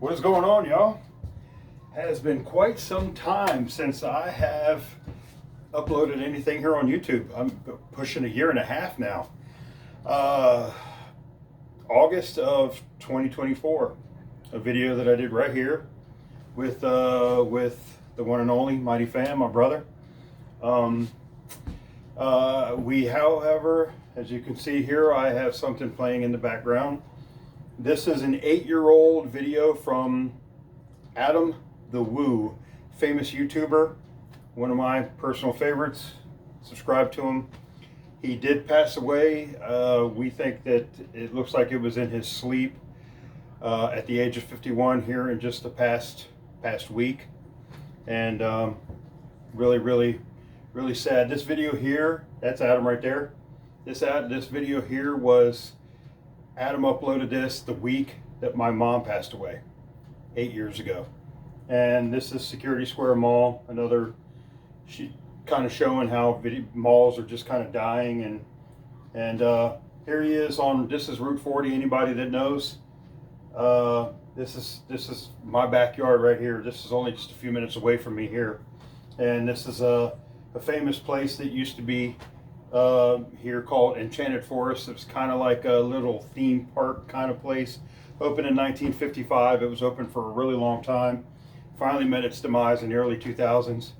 What's going on, y'all? Has been quite some time since I have uploaded anything here on YouTube. I'm pushing a year and a half now. August of 2024, a video that I did right here with the one and only Mighty Fan, my brother. However, as you can see here, I have something playing in the background. This is an 8-year-old video from Adam the Woo, famous YouTuber, one of my personal favorites. Subscribe to him. He did pass away. We think that it looks like it was in his sleep at the age of 51 here in just the past week. And really sad. This video here, that's Adam right there. This video here was, Adam uploaded this the week that my mom passed away, 8 years ago. And this is Security Square Mall, another, she kind of showing how malls are just kind of dying. And here he is on, this is Route 40, anybody that knows. This is my backyard right here. This is only just a few minutes away from me here. And this is a famous place that used to be here called Enchanted Forest. It was kind of like a little theme park kind of place. Opened in 1955. It was open for a really long time. Finally met its demise in the early 2000s.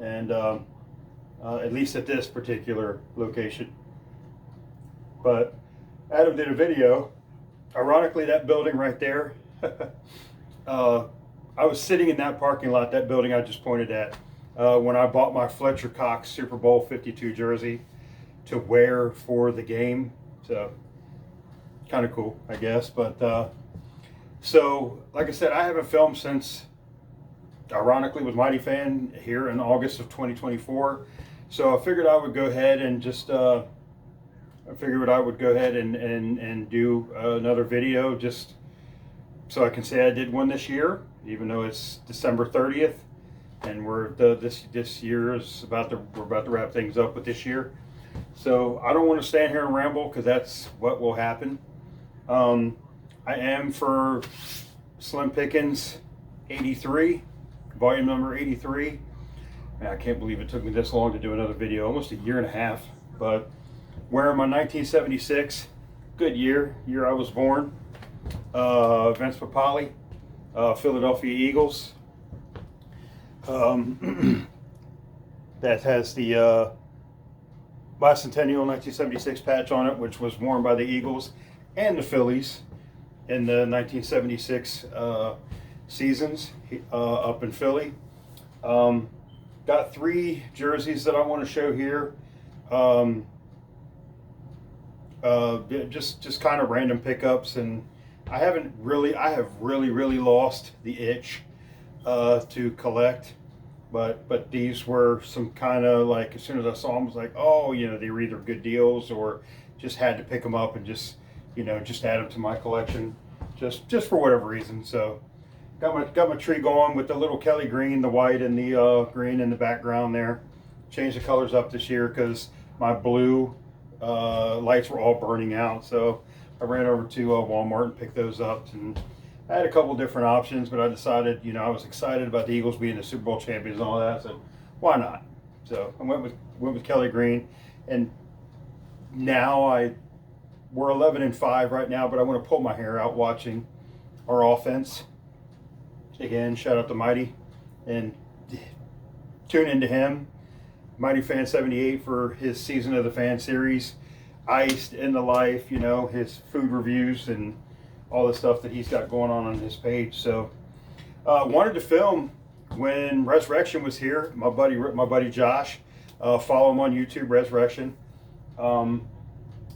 And at least at this particular location. But Adam did a video. Ironically, that building right there, I was sitting in that parking lot, that building I just pointed at, when I bought my Fletcher Cox Super Bowl 52 jersey to wear for the game. So kind of cool, I guess. But so like I said, I haven't filmed since, ironically, with Mighty Fan here in August of 2024. So I figured I would go ahead and just do another video just so I can say I did one this year, even though it's December 30th. And this year is we're about to wrap things up with this year. So I don't want to stand here and ramble, because that's what will happen. I am for SlymmPyckynz83, volume number 83. Man, I can't believe it took me this long to do another video, almost a year and a half. But wearing my 1976, good year I was born. Vince Papale, Philadelphia Eagles. That has the bicentennial 1976 patch on it, which was worn by the Eagles and the Phillies in the 1976 seasons up in Philly. Got 3 jerseys that I want to show here. Just kind of random pickups, and I have really lost the itch to collect. But these were some kind of, like, as soon as I saw them, I was like, oh, they were either good deals or just had to pick them up and just add them to my collection, just for whatever reason. So got my tree going with the little Kelly green, the white, and the green in the background there. Changed the colors up this year because my blue lights were all burning out. So I ran over to Walmart and picked those up, and I had a couple different options, but I decided, I was excited about the Eagles being the Super Bowl champions and all that. So why not? So I went with Kelly green, and now we're 11-5 right now, but I want to pull my hair out watching our offense. Again, shout out to Mighty, and tune into him, Mighty Fan 78, for his Season of the Fan series, Iced, In the Life, his food reviews and all the stuff that he's got going on his page. So wanted to film when Resurrection was here. My buddy Josh, follow him on YouTube, Resurrection.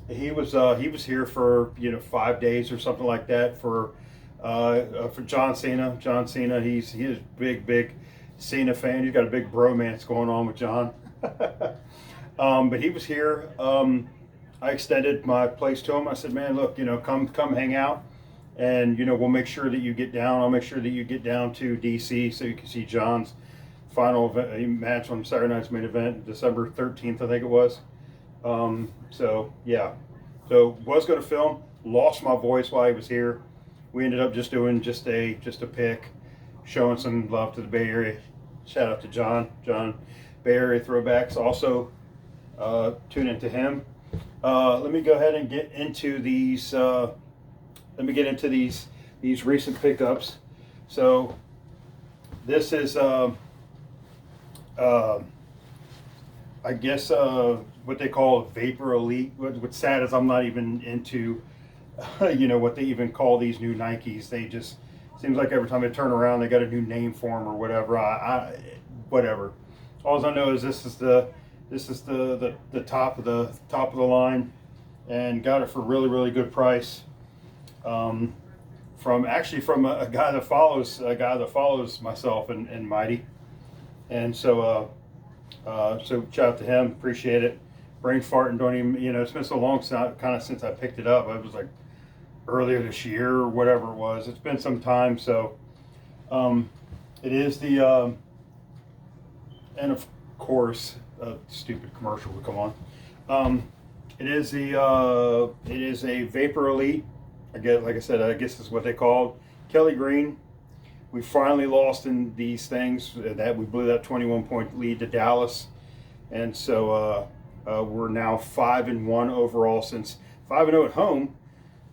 He was here for 5 days or something like that for John Cena. John Cena, he is a big Cena fan. He's got a big bromance going on with John. But he was here. I extended my place to him. I said, man, look, come hang out, and we'll make sure that you get down. I'll make sure that you get down to DC so you can see John's final match on Saturday night's main event, December 13th, I think it was. So yeah, so was going to film, lost my voice while he was here. we ended up just doing just a pick, showing some love to the Bay Area. Shout out to John, Bay Area Throwbacks. Also, tune into him. Let me go ahead and get into these. These recent pickups. So this is I guess what they call Vapor Elite. What's sad is I'm not even into you know, what they even call these new Nikes. They just seems like every time I turn around they got a new name for them or whatever. Whatever. All I know is this is the top of the line, and got it for really good price. From a guy that follows myself and Mighty, and so shout out to him. Appreciate it. Brain farting, don't even, you know, it's been so long since I picked it up. It was like earlier this year or whatever it was. It's been some time. So it is the and of course stupid commercial will come on. It is a Vapor Elite. Like I said, I guess is what they called. Kelly Green. We finally lost in these things. That we blew that 21-point lead to Dallas, and so we're now 5-1 overall, since 5-0 at home.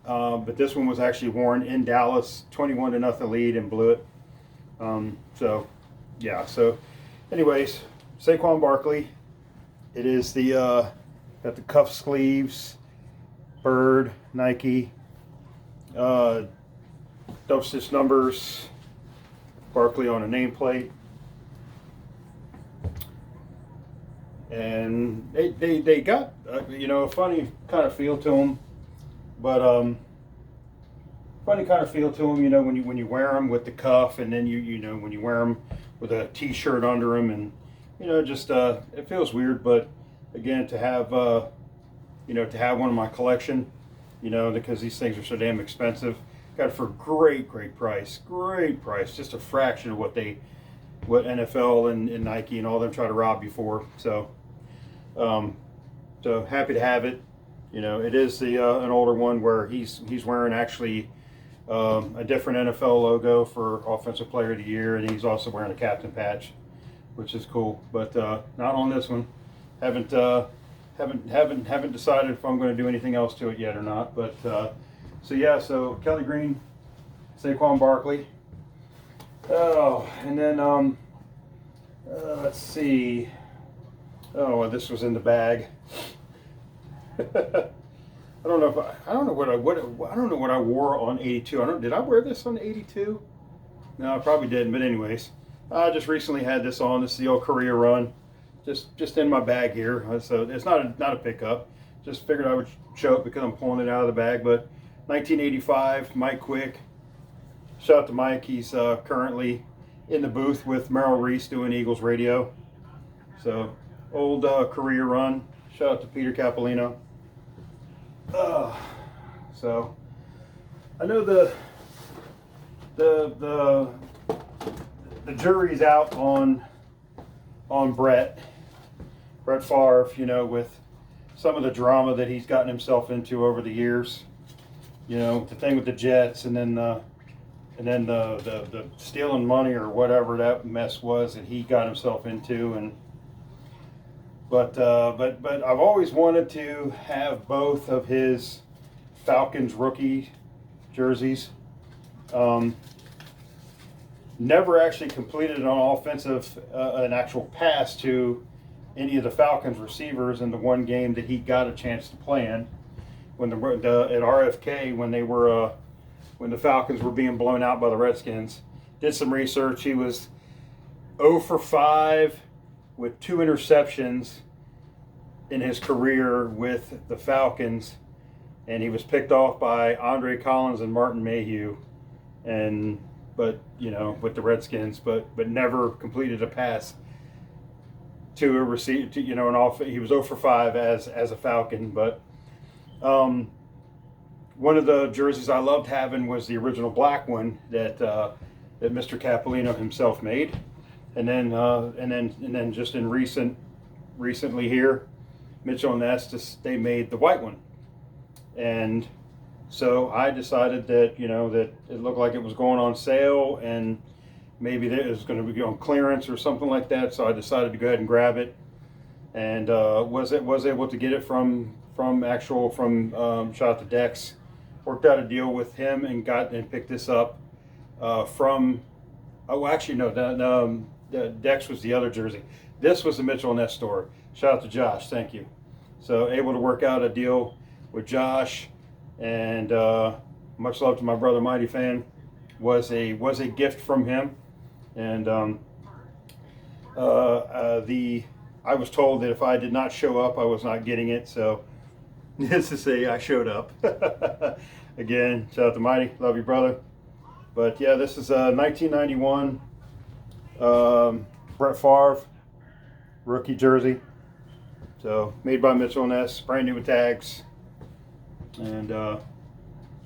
But this one was actually worn in Dallas, 21-0 lead, and blew it. So yeah. So, anyways, Saquon Barkley. It is the got the cuff sleeves, bird, Nike. Double stitch numbers, Barkley on a nameplate, and they got you know, a funny kind of feel to them, but funny kind of feel to them, you know, when you wear them with the cuff, and then you know, when you wear them with a t-shirt under them, and you know, just it feels weird. But again, to have you know, to have one in my collection, you know, because these things are so damn expensive. Got it for great price, just a fraction of what NFL and Nike and all them try to rob you for. So, so happy to have it. You know, it is the an older one where he's wearing actually a different NFL logo for Offensive Player of the Year, and he's also wearing a captain patch, which is cool. But not on this one. Haven't decided if I'm going to do anything else to it yet or not. But so yeah, so Kelly Green, Saquon Barkley. Oh, and then let's see. Oh, well, this was in the bag. I don't know what I wore on 82. Did I wear this on 82? No, I probably didn't. But anyways, I just recently had this on. This is the old career run. Just in my bag here. So it's not a pickup. Just figured I would show it because I'm pulling it out of the bag. But 1985, Mike Quick. Shout out to Mike. He's currently in the booth with Merrill Reese doing Eagles radio. So old career run. Shout out to Peter Capolino. So I know the jury's out on Brett Favre, you know, with some of the drama that he's gotten himself into over the years. You know, the thing with the Jets, and then the stealing money or whatever that mess was that he got himself into. And but I've always wanted to have both of his Falcons rookie jerseys. Never actually completed an offensive, an actual pass to any of the Falcons receivers in the one game that he got a chance to play in, when at RFK, when the Falcons were being blown out by the Redskins. Did some research. He was 0 for 5 with 2 interceptions in his career with the Falcons, and he was picked off by Andre Collins and Martin Mayhew, but you know, with the Redskins, but never completed a pass to a receiver. You know, he was 0 for 5 as a Falcon. But one of the jerseys I loved having was the original black one that Mr. Capolino himself made, and then just in recently here, Mitchell and Estes, they made the white one, and So I decided that, you know, that it looked like it was going on sale and maybe it was going to be on clearance or something like that. So I decided to go ahead and grab it, and was able to get it from shout out to Dex. Worked out a deal with him and picked this up from. Oh, actually no, the Dex was the other jersey. This was the Mitchell & Ness store. Shout out to Josh, thank you. So able to work out a deal with Josh, and much love to my brother Mighty Fan. Was a gift from him, and I was told that if I did not show up, I was not getting it. So needless to say, I showed up. Again, shout out to Mighty, love you, brother. But yeah, this is a 1991 Brett Favre rookie jersey. So made by Mitchell & Ness, brand new with tags. And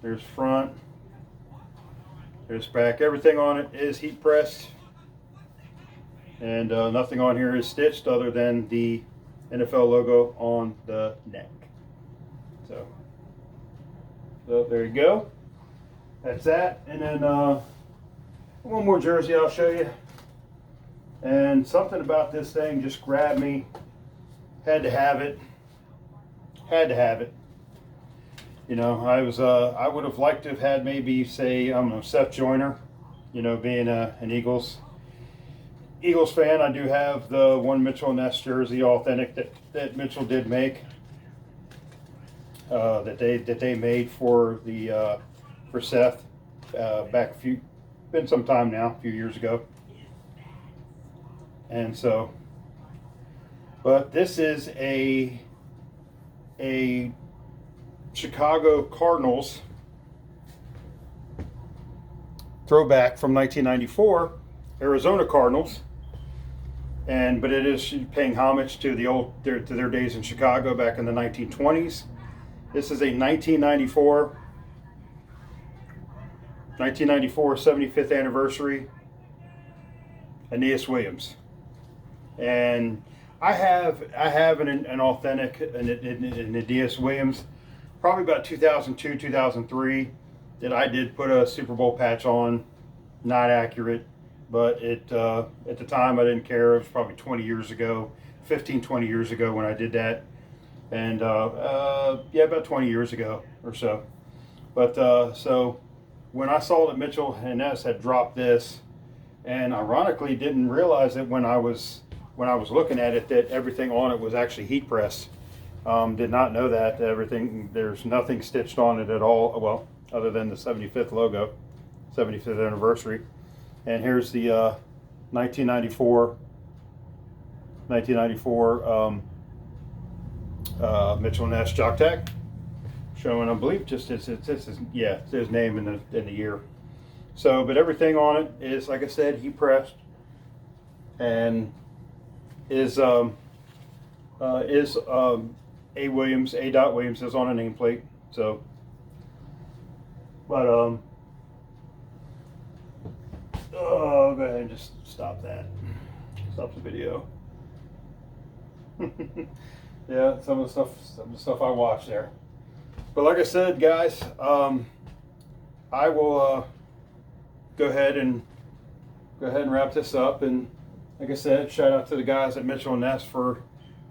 there's front, there's back. Everything on it is heat pressed, and nothing on here is stitched other than the NFL logo on the neck. So there you go. That's that. And then one more jersey I'll show you. And something about this thing just grabbed me. Had to have it. Had to have it. You know, I would have liked to have had maybe, say, I don't know, Seth Joyner. You know, being an Eagles fan, I do have the one Mitchell & Ness jersey, authentic, that Mitchell did make. That they made for Seth back been some time now, a few years ago. And so, but this is a Chicago Cardinals throwback from 1994, Arizona Cardinals, but it is paying homage to their days in Chicago back in the 1920s. This is a 1994 75th anniversary Aeneas Williams, and I have an authentic Aeneas Williams, probably about 2002, 2003, that I did put a Super Bowl patch on. Not accurate, but at the time I didn't care. It was probably 20 years ago, 15, 20 years ago when I did that. And yeah, about 20 years ago or so. But so when I saw that Mitchell & Ness had dropped this, and ironically didn't realize that when I was looking at it, that everything on it was actually heat pressed. Did not know that everything, there's nothing stitched on it at all, well, other than the 75th logo, 75th anniversary. And here's the 1994 Mitchell & Ness jock tag, showing, I believe, just his name in the year. So, but everything on it is, like I said, heat pressed, and is A. Williams, A. Williams is on a nameplate. So, but I'll go ahead and just stop that. Stop the video. Yeah, some of the stuff I watched there. But like I said, guys, I will go ahead and wrap this up. And like I said, shout out to the guys at Mitchell & Ness for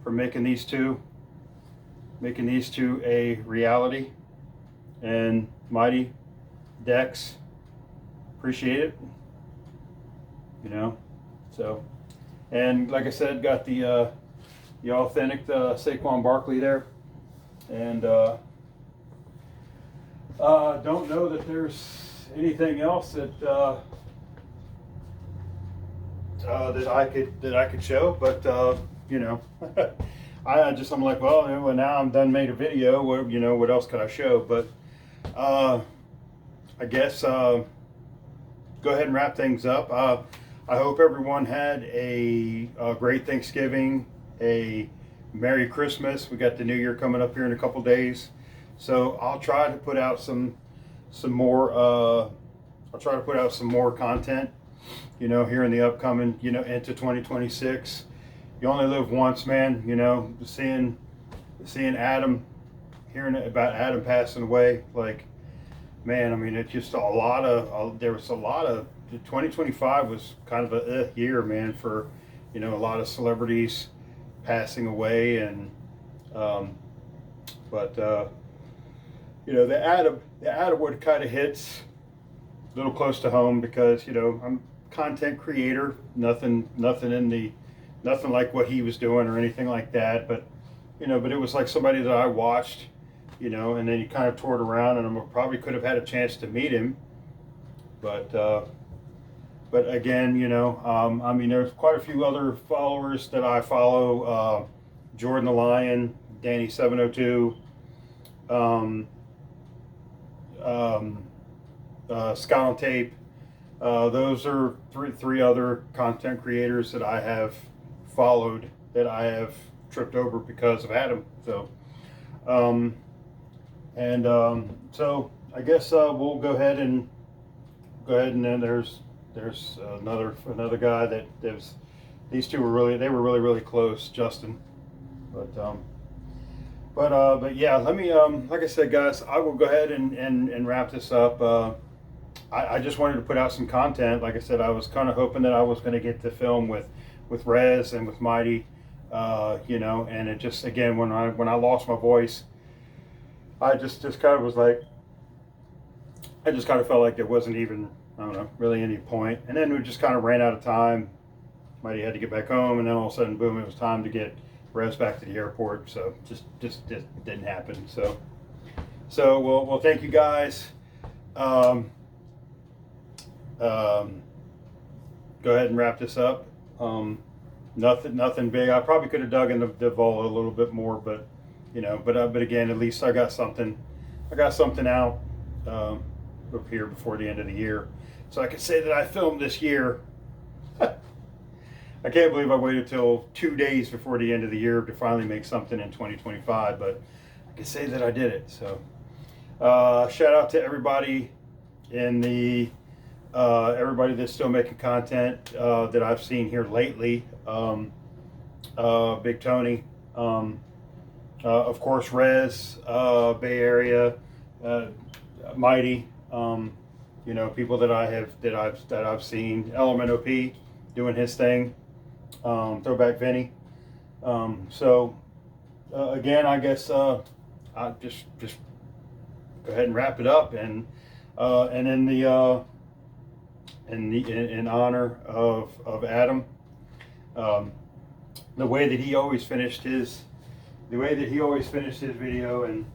making these two a reality. And Mighty, Dex, appreciate it. You know, so, and like I said, got the authentic Saquon Barkley there, and don't know that there's anything else that that I could show, but you know, I'm like, well, now I'm done made a video. What else could I show? But I guess go ahead and wrap things up. I hope everyone had a great Thanksgiving, a Merry Christmas. We got the New Year coming up here in a couple days, so I'll try to put out some more. I'll try to put out some more content, here in the upcoming, into 2026. You only live once, man. Seeing Adam, hearing about Adam passing away, like, man, I mean, it's just a lot of, there was a lot of, 2025 was kind of a year, man, for, you know, a lot of celebrities passing away. And, um, but, you know, the Adam one kind of hits a little close to home because, you know, I'm a content creator, nothing like what he was doing or anything like that. But, you know, but it was like somebody that I watched, you know, and then he kind of toured around, and I probably could have had a chance to meet him. But again, you know, I mean, there's quite a few other followers that I follow. Jordan the Lion, Danny 702, Scott on Tape. Those are three other content creators that I have followed that I have tripped over because of Adam. So, so I guess we'll go ahead and then there's another guy that there's, these two were really close, Justin. But yeah, let me like I said, guys, I will go ahead and wrap this up. I just wanted to put out some content. Like I said, I was kind of hoping that I was going to get to film with Rez and with Mighty, you know, and it just, again, when I lost my voice, I just kind of was like, I just kind of felt like there wasn't even, I don't know, really any point. And then we just kind of ran out of time. Mighty had to get back home, and then all of a sudden, boom, it was time to get Rez back to the airport. So just didn't happen. So well, thank you guys. Go ahead and wrap this up. Nothing big. I probably could have dug into the vault a little bit more, but you know, but again, at least I got something out up here before the end of the year, so I could say that I filmed this year. I can't believe I waited till 2 days before the end of the year to finally make something in 2025, but I can say that I did it. So shout out to everybody in the everybody that's still making content that I've seen here lately. Big Tony, of course, Rez, Bay Area, Mighty, you know, people that I've seen. Element OP doing his thing. Throwback Vinny. So again, I guess I just go ahead and wrap it up, and in honor of Adam, the way that he always finished his video, and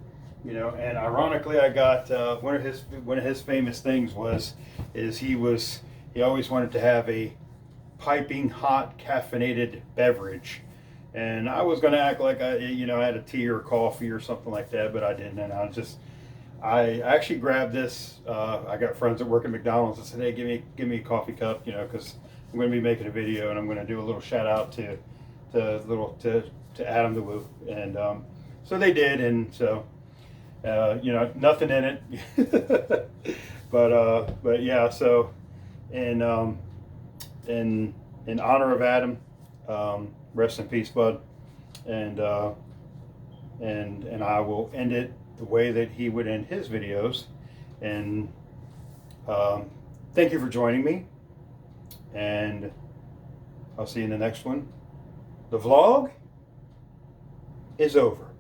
you know, and ironically, I got one of his famous things is he always wanted to have a piping hot caffeinated beverage, and I was going to act like I had a tea or coffee or something like that, but I didn't. And I actually grabbed this. I got friends that work at McDonald's. I said, hey, give me a coffee cup, you know, because I'm going to be making a video, and I'm going to do a little shout out to Adam the Woo, and so they did, and so you know, nothing in it, but yeah. So in honor of Adam, rest in peace, bud, and I will end it the way that he would end his videos. And thank you for joining me, and I'll see you in the next one. The vlog is over.